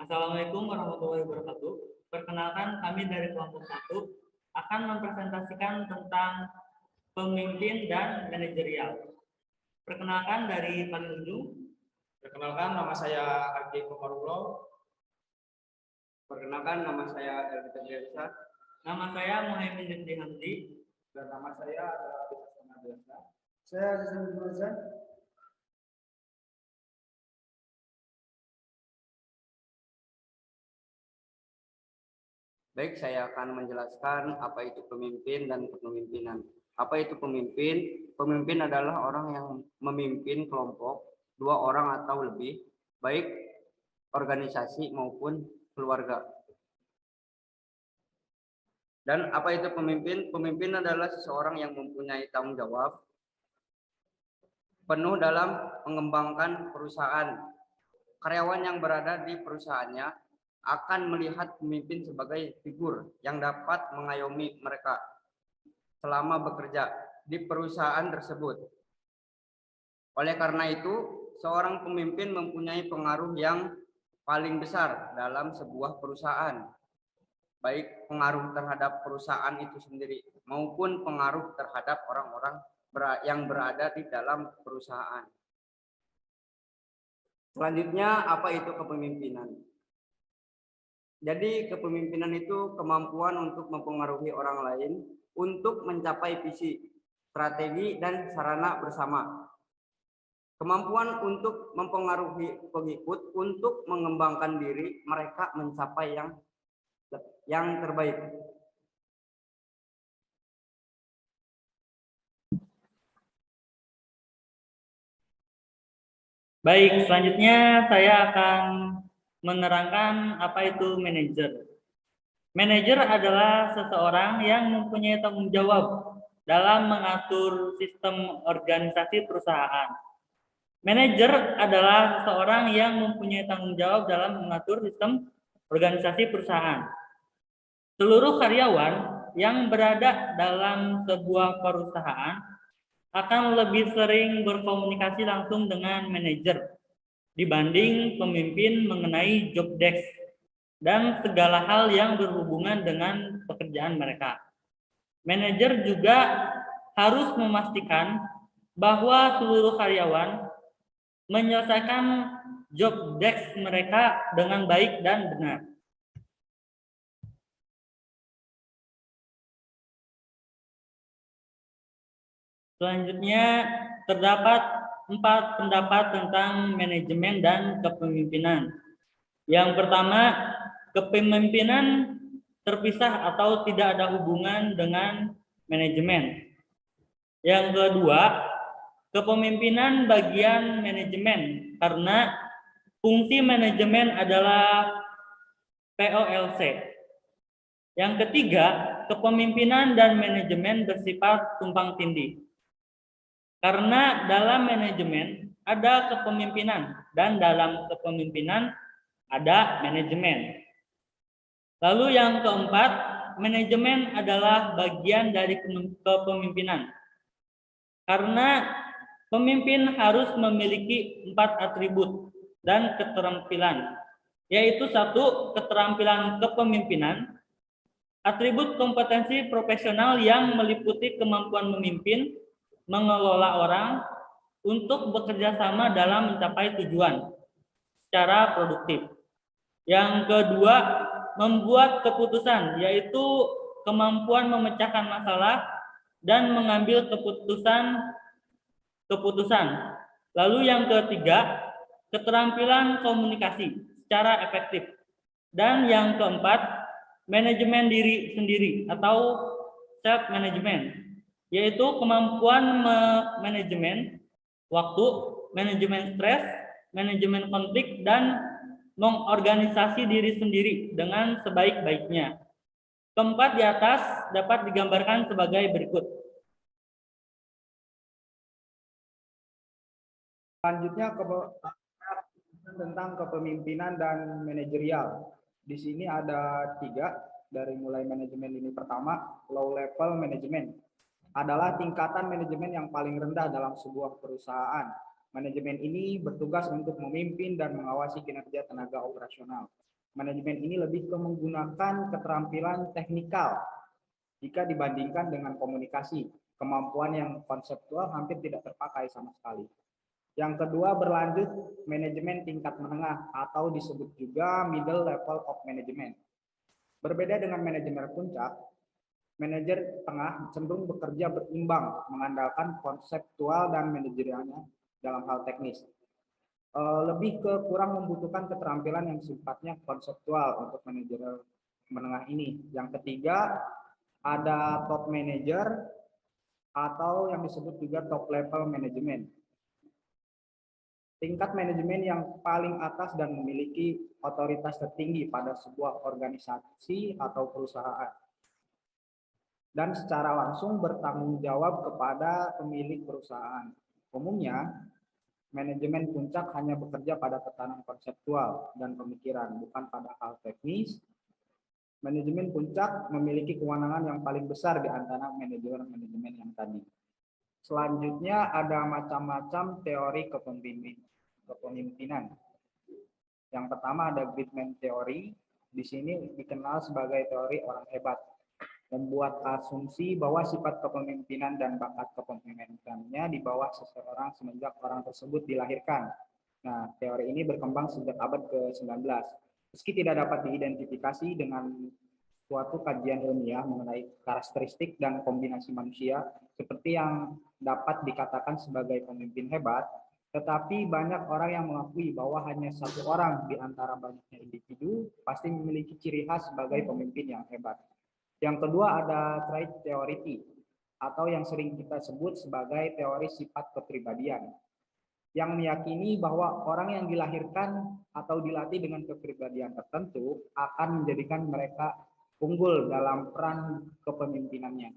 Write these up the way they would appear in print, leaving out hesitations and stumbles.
Assalamualaikum warahmatullahi wabarakatuh. Perkenalkan, kami dari kelompok 1 akan mempresentasikan tentang pemimpin dan manajerial. Perkenalkan dari paling ujung. Perkenalkan, nama saya Ardi Komarullah. Perkenalkan, nama saya Elvita Biasa. Nama saya Muhammad Rizdi Hamdi. Dan nama saya adalah Abdul Biasa. Saya Hasan Biasa. Baik, saya akan menjelaskan apa itu pemimpin dan kepemimpinan. Apa itu pemimpin? Pemimpin adalah orang yang memimpin kelompok, 2 orang atau lebih, baik organisasi maupun keluarga. Dan apa itu pemimpin? Pemimpin adalah seseorang yang mempunyai tanggung jawab penuh dalam mengembangkan perusahaan. Karyawan yang berada di perusahaannya akan melihat pemimpin sebagai figur yang dapat mengayomi mereka selama bekerja di perusahaan tersebut. Oleh karena itu, seorang pemimpin mempunyai pengaruh yang paling besar dalam sebuah perusahaan, baik pengaruh terhadap perusahaan itu sendiri maupun pengaruh terhadap orang-orang yang berada di dalam perusahaan. Selanjutnya, apa itu kepemimpinan? Jadi kepemimpinan itu kemampuan untuk mempengaruhi orang lain untuk mencapai visi, strategi, dan sarana bersama. Kemampuan untuk mempengaruhi pengikut untuk mengembangkan diri mereka mencapai yang terbaik. Baik, selanjutnya saya akan menerangkan apa itu manajer. Manajer adalah seseorang yang mempunyai tanggung jawab dalam mengatur sistem organisasi perusahaan. Manajer adalah seseorang yang mempunyai tanggung jawab dalam mengatur sistem organisasi perusahaan. Seluruh karyawan yang berada dalam sebuah perusahaan akan lebih sering berkomunikasi langsung dengan manajer dibanding pemimpin mengenai job desk dan segala hal yang berhubungan dengan pekerjaan mereka. Manajer juga harus memastikan bahwa seluruh karyawan menyelesaikan job desk mereka dengan baik dan benar. Selanjutnya, terdapat 4 pendapat tentang manajemen dan kepemimpinan. Yang pertama, kepemimpinan terpisah atau tidak ada hubungan dengan manajemen. Yang kedua, kepemimpinan bagian manajemen karena fungsi manajemen adalah POLC. Yang ketiga, kepemimpinan dan manajemen bersifat tumpang tindih. Karena dalam manajemen ada kepemimpinan dan dalam kepemimpinan ada manajemen. Lalu yang keempat, manajemen adalah bagian dari kepemimpinan. Karena pemimpin harus memiliki 4 atribut dan keterampilan, yaitu 1, keterampilan kepemimpinan, atribut kompetensi profesional yang meliputi kemampuan memimpin, mengelola orang untuk bekerja sama dalam mencapai tujuan secara produktif. Yang kedua, membuat keputusan, yaitu kemampuan memecahkan masalah dan mengambil keputusan. Lalu yang ketiga, keterampilan komunikasi secara efektif. Dan yang keempat, manajemen diri sendiri atau self management, yaitu kemampuan manajemen waktu, manajemen stres, manajemen konflik, dan mengorganisasi diri sendiri dengan sebaik-baiknya. Keempat di atas dapat digambarkan sebagai berikut. Selanjutnya tentang kepemimpinan dan manajerial. Di sini ada 3 dari mulai manajemen ini. Pertama, low level management adalah tingkatan manajemen yang paling rendah dalam sebuah perusahaan. Manajemen ini bertugas untuk memimpin dan mengawasi kinerja tenaga operasional. Manajemen ini lebih ke menggunakan keterampilan teknikal jika dibandingkan dengan komunikasi. Kemampuan yang konseptual hampir tidak terpakai sama sekali. Yang kedua berlanjut manajemen tingkat menengah atau disebut juga middle level of management. Berbeda dengan manajemen puncak, manajer tengah cenderung bekerja berimbang, mengandalkan konseptual dan manajerialnya dalam hal teknis. Lebih ke kurang membutuhkan keterampilan yang sifatnya konseptual untuk manajer menengah ini. Yang ketiga, ada top manager atau yang disebut juga top level management. Tingkat manajemen yang paling atas dan memiliki otoritas tertinggi pada sebuah organisasi atau perusahaan. Dan secara langsung bertanggung jawab kepada pemilik perusahaan. Umumnya, manajemen puncak hanya bekerja pada tatanan konseptual dan pemikiran, bukan pada hal teknis. Manajemen puncak memiliki kewenangan yang paling besar di antara manajemen yang tadi. Selanjutnya ada macam-macam teori kepemimpinan. Yang pertama ada Gridman teori. Di sini dikenal sebagai teori orang hebat. Membuat asumsi bahwa sifat kepemimpinan dan bakat kepemimpinannya di bawah seseorang semenjak orang tersebut dilahirkan. Nah, teori ini berkembang sejak abad ke-19. Meski tidak dapat diidentifikasi dengan suatu kajian ilmiah mengenai karakteristik dan kombinasi manusia seperti yang dapat dikatakan sebagai pemimpin hebat, tetapi banyak orang yang mengakui bahwa hanya satu orang di antara banyaknya individu pasti memiliki ciri khas sebagai pemimpin yang hebat. Yang kedua ada trait theory atau yang sering kita sebut sebagai teori sifat kepribadian, yang meyakini bahwa orang yang dilahirkan atau dilatih dengan kepribadian tertentu akan menjadikan mereka unggul dalam peran kepemimpinannya.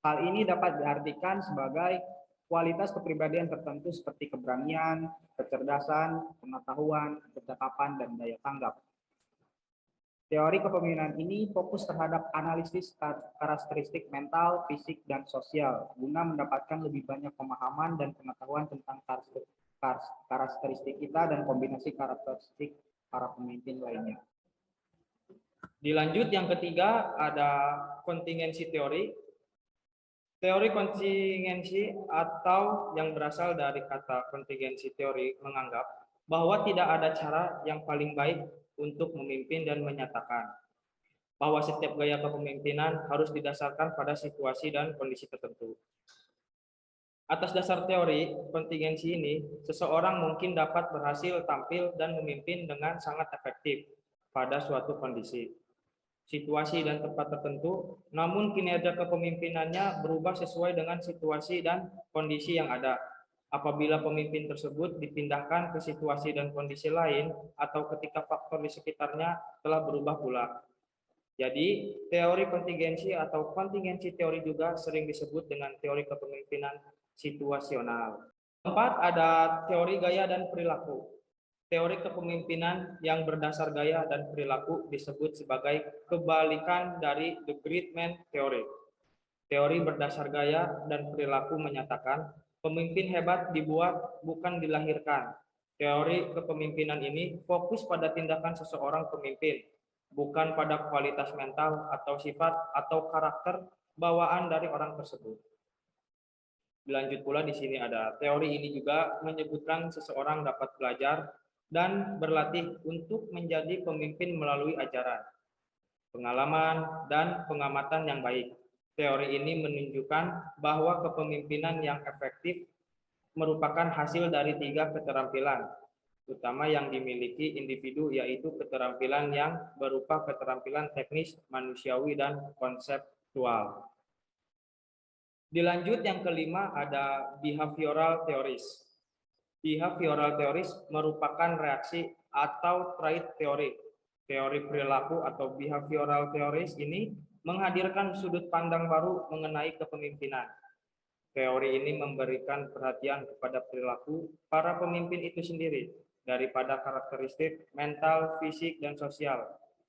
Hal ini dapat diartikan sebagai kualitas kepribadian tertentu seperti keberanian, kecerdasan, pengetahuan, kecakapan, dan daya tanggap. Teori kepemimpinan ini fokus terhadap analisis karakteristik mental, fisik, dan sosial guna mendapatkan lebih banyak pemahaman dan pengetahuan tentang karakteristik kita dan kombinasi karakteristik para pemimpin lainnya. Dilanjut yang ketiga ada kontingensi teori. Teori kontingensi atau yang berasal dari kata kontingensi teori menganggap bahwa tidak ada cara yang paling baik untuk memimpin dan menyatakan bahwa setiap gaya kepemimpinan harus didasarkan pada situasi dan kondisi tertentu. Atas dasar teori kontingensi ini, seseorang mungkin dapat berhasil tampil dan memimpin dengan sangat efektif pada suatu kondisi, situasi dan tempat tertentu, namun kinerja kepemimpinannya berubah sesuai dengan situasi dan kondisi yang ada. Apabila pemimpin tersebut dipindahkan ke situasi dan kondisi lain, atau ketika faktor di sekitarnya telah berubah pula. Jadi, teori kontingensi atau kontingensi teori juga sering disebut dengan teori kepemimpinan situasional. Keempat, ada teori gaya dan perilaku. Teori kepemimpinan yang berdasar gaya dan perilaku disebut sebagai kebalikan dari the Gridman teori. Teori berdasar gaya dan perilaku menyatakan pemimpin hebat dibuat, bukan dilahirkan. Teori kepemimpinan ini fokus pada tindakan seseorang pemimpin, bukan pada kualitas mental atau sifat atau karakter bawaan dari orang tersebut. Dilanjut pula di sini ada teori ini juga menyebutkan seseorang dapat belajar dan berlatih untuk menjadi pemimpin melalui ajaran, pengalaman, dan pengamatan yang baik. Teori ini menunjukkan bahwa kepemimpinan yang efektif merupakan hasil dari 3 keterampilan, utama yang dimiliki individu, yaitu keterampilan yang berupa keterampilan teknis, manusiawi, dan konseptual. Dilanjut yang kelima ada behavioral theories. Behavioral theories merupakan reaksi atau trait teori. Teori perilaku atau behavioral theories ini menghadirkan sudut pandang baru mengenai kepemimpinan. Teori ini memberikan perhatian kepada perilaku para pemimpin itu sendiri daripada karakteristik mental, fisik, dan sosial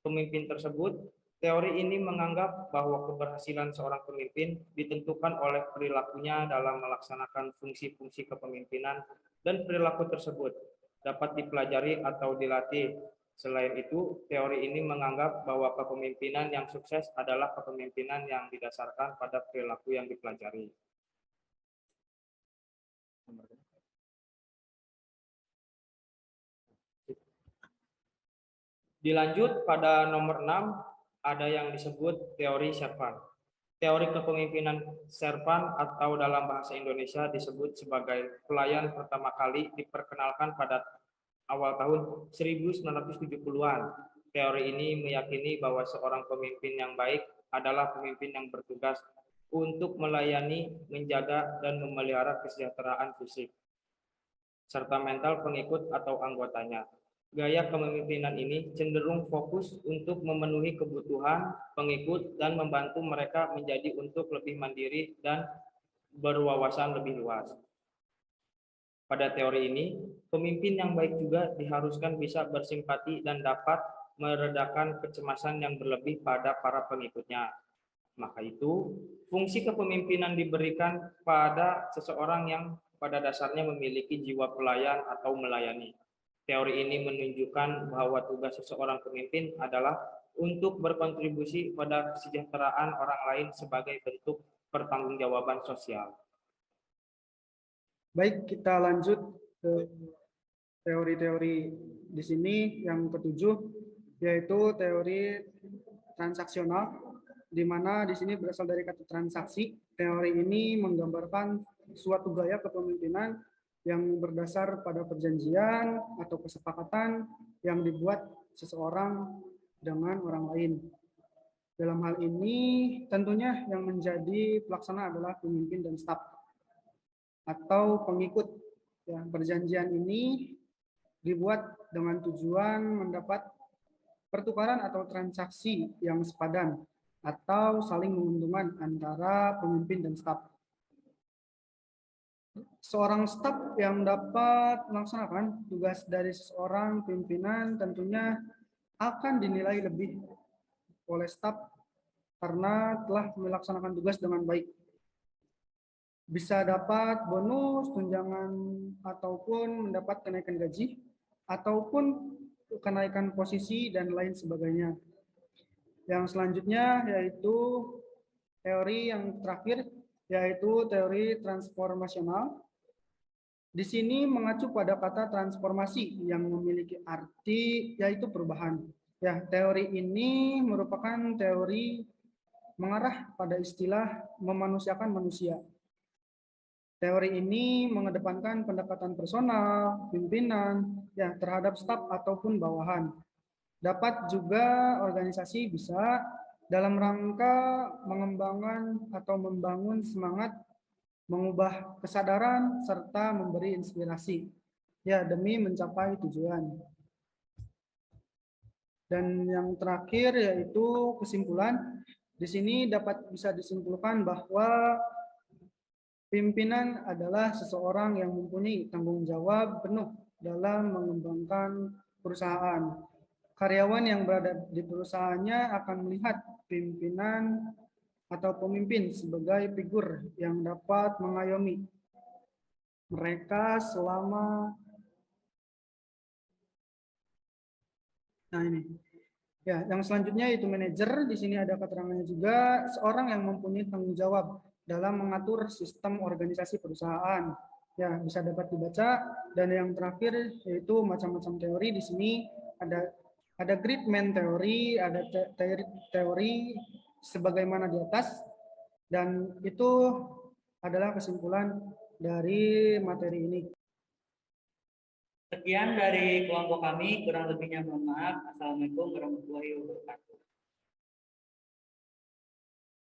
pemimpin tersebut Teori ini menganggap bahwa keberhasilan seorang pemimpin ditentukan oleh perilakunya dalam melaksanakan fungsi-fungsi kepemimpinan, dan perilaku tersebut dapat dipelajari atau dilatih. Selain itu, teori ini menganggap bahwa kepemimpinan yang sukses adalah kepemimpinan yang didasarkan pada perilaku yang dipelajari. Dilanjut pada nomor 6, ada yang disebut teori Servan. Teori kepemimpinan Servan atau dalam bahasa Indonesia disebut sebagai pelayan pertama kali diperkenalkan pada awal tahun 1970-an. Teori ini meyakini bahwa seorang pemimpin yang baik adalah pemimpin yang bertugas untuk melayani, menjaga, dan memelihara kesejahteraan fisik serta mental pengikut atau anggotanya. Gaya kepemimpinan ini cenderung fokus untuk memenuhi kebutuhan pengikut dan membantu mereka menjadi untuk lebih mandiri dan berwawasan lebih luas. Pada teori ini, pemimpin yang baik juga diharuskan bisa bersimpati dan dapat meredakan kecemasan yang berlebih pada para pengikutnya. Maka itu, fungsi kepemimpinan diberikan pada seseorang yang pada dasarnya memiliki jiwa pelayan atau melayani. Teori ini menunjukkan bahwa tugas seseorang pemimpin adalah untuk berkontribusi pada kesejahteraan orang lain sebagai bentuk pertanggungjawaban sosial. Baik, kita lanjut ke teori-teori di sini. Yang ketujuh yaitu teori transaksional, di mana di sini berasal dari kata transaksi. Teori ini menggambarkan suatu gaya kepemimpinan yang berdasar pada perjanjian atau kesepakatan yang dibuat seseorang dengan orang lain. Dalam hal ini tentunya yang menjadi pelaksana adalah pemimpin dan staf atau pengikut. Ya, perjanjian ini dibuat dengan tujuan mendapat pertukaran atau transaksi yang sepadan atau saling menguntungkan antara pemimpin dan staf. Seorang staf yang dapat melaksanakan tugas dari seorang pimpinan tentunya akan dinilai lebih oleh staf karena telah melaksanakan tugas dengan baik. Bisa dapat bonus, tunjangan, ataupun mendapat kenaikan gaji, ataupun kenaikan posisi, dan lain sebagainya. Yang selanjutnya yaitu teori yang terakhir, yaitu teori transformasional. Di sini mengacu pada kata transformasi yang memiliki arti yaitu perubahan. Ya, teori ini merupakan teori mengarah pada istilah memanusiakan manusia. Teori ini mengedepankan pendekatan personal, pimpinan, ya, terhadap staf ataupun bawahan. Dapat juga organisasi bisa dalam rangka mengembangkan atau membangun semangat, mengubah kesadaran, serta memberi inspirasi, ya, demi mencapai tujuan. Dan yang terakhir yaitu kesimpulan. Di sini dapat bisa disimpulkan bahwa pimpinan adalah seseorang yang mempunyai tanggung jawab penuh dalam mengembangkan perusahaan. Karyawan yang berada di perusahaannya akan melihat pimpinan atau pemimpin sebagai figur yang dapat mengayomi mereka selama ini. Ya, yang selanjutnya itu manajer. Di sini ada keterangannya juga, seorang yang mempunyai tanggung jawab dalam mengatur sistem organisasi perusahaan. Ya, bisa dapat dibaca. Dan yang terakhir yaitu macam-macam teori. Di sini ada grid man teori, ada teori sebagaimana di atas, dan itu adalah kesimpulan dari materi ini. Sekian dari kelompok kami, kurang lebihnya mohon maaf. Assalamualaikum warahmatullahi wabarakatuh.